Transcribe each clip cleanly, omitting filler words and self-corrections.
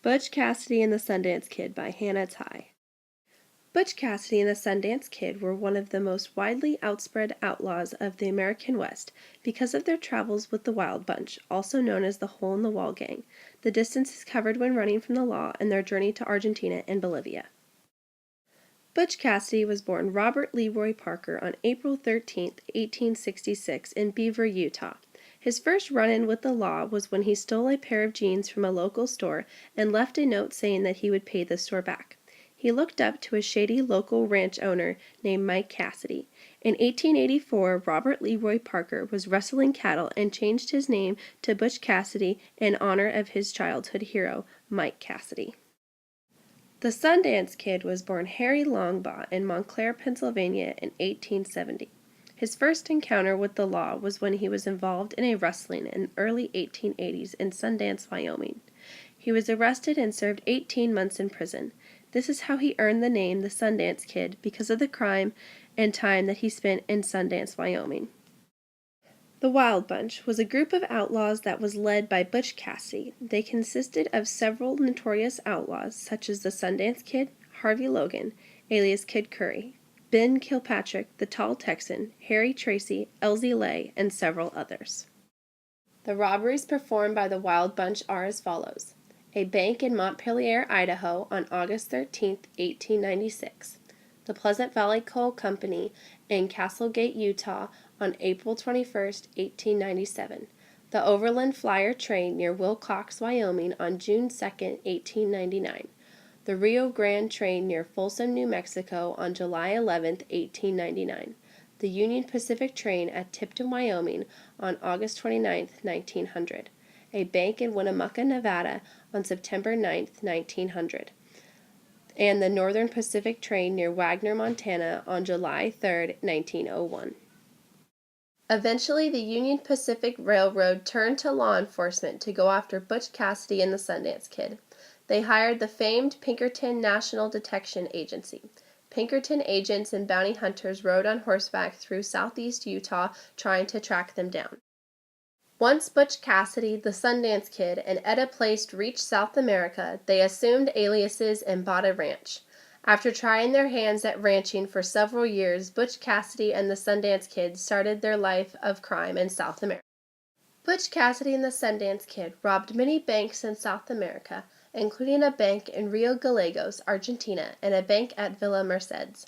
Butch Cassidy and the Sundance Kid by Hannah Ty. Butch Cassidy and the Sundance Kid were one of the most widely outspread outlaws of the American West because of their travels with the Wild Bunch, also known as the Hole-in-the-Wall Gang, the distances covered when running from the law, and their journey to Argentina and Bolivia. Butch Cassidy was born Robert Leroy Parker on April 13, 1866, in Beaver, Utah. His first run-in with the law was when he stole a pair of jeans from a local store and left a note saying that he would pay the store back. He looked up to a shady local ranch owner named Mike Cassidy. In 1884, Robert Leroy Parker was rustling cattle and changed his name to Butch Cassidy in honor of his childhood hero, Mike Cassidy. The Sundance Kid was born Harry Longbaugh in Montclair, Pennsylvania in 1870. His first encounter with the law was when he was involved in a rustling in the early 1880s in Sundance, Wyoming. He was arrested and served 18 months in prison. This is how he earned the name the Sundance Kid, because of the crime and time that he spent in Sundance, Wyoming. The Wild Bunch was a group of outlaws that was led by Butch Cassidy. They consisted of several notorious outlaws, such as the Sundance Kid, Harvey Logan, alias Kid Curry, Ben Kilpatrick, the Tall Texan, Harry Tracy, Elsie Lay, and several others. The robberies performed by the Wild Bunch are as follows. A bank in Montpelier, Idaho on August 13, 1896. The Pleasant Valley Coal Company in Castlegate, Utah on April 21, 1897. The Overland Flyer train near Wilcox, Wyoming on June 2, 1899. The Rio Grande train near Folsom, New Mexico on July 11, 1899. The Union Pacific train at Tipton, Wyoming on August 29, 1900. A bank in Winnemucca, Nevada on September 9, 1900. And the Northern Pacific train near Wagner, Montana on July 3, 1901. Eventually, the Union Pacific Railroad turned to law enforcement to go after Butch Cassidy and the Sundance Kid. They hired the famed Pinkerton National Detection Agency. Pinkerton agents and bounty hunters rode on horseback through southeast Utah trying to track them down. Once Butch Cassidy, the Sundance Kid, and Etta Place reached South America, they assumed aliases and bought a ranch. After trying their hands at ranching for several years, Butch Cassidy and the Sundance Kid started their life of crime in South America. Butch Cassidy and the Sundance Kid robbed many banks in South America, including a bank in Rio Gallegos, Argentina, and a bank at Villa Mercedes.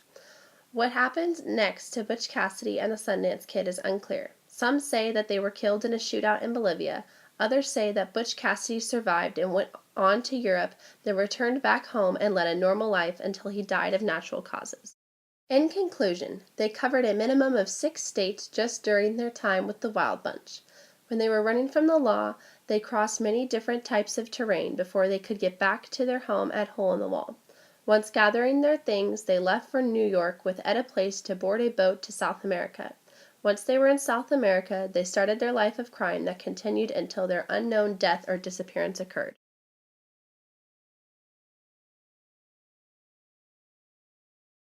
What happened next to Butch Cassidy and the Sundance Kid is unclear. Some say that they were killed in a shootout in Bolivia. Others say that Butch Cassidy survived and went on to Europe, then returned back home and led a normal life until he died of natural causes. In conclusion, they covered a minimum of 6 states just during their time with the Wild Bunch. When they were running from the law, they crossed many different types of terrain before they could get back to their home at Hole-in-the-Wall. Once gathering their things, they left for New York with Etta Place to board a boat to South America. Once they were in South America, they started their life of crime that continued until their unknown death or disappearance occurred.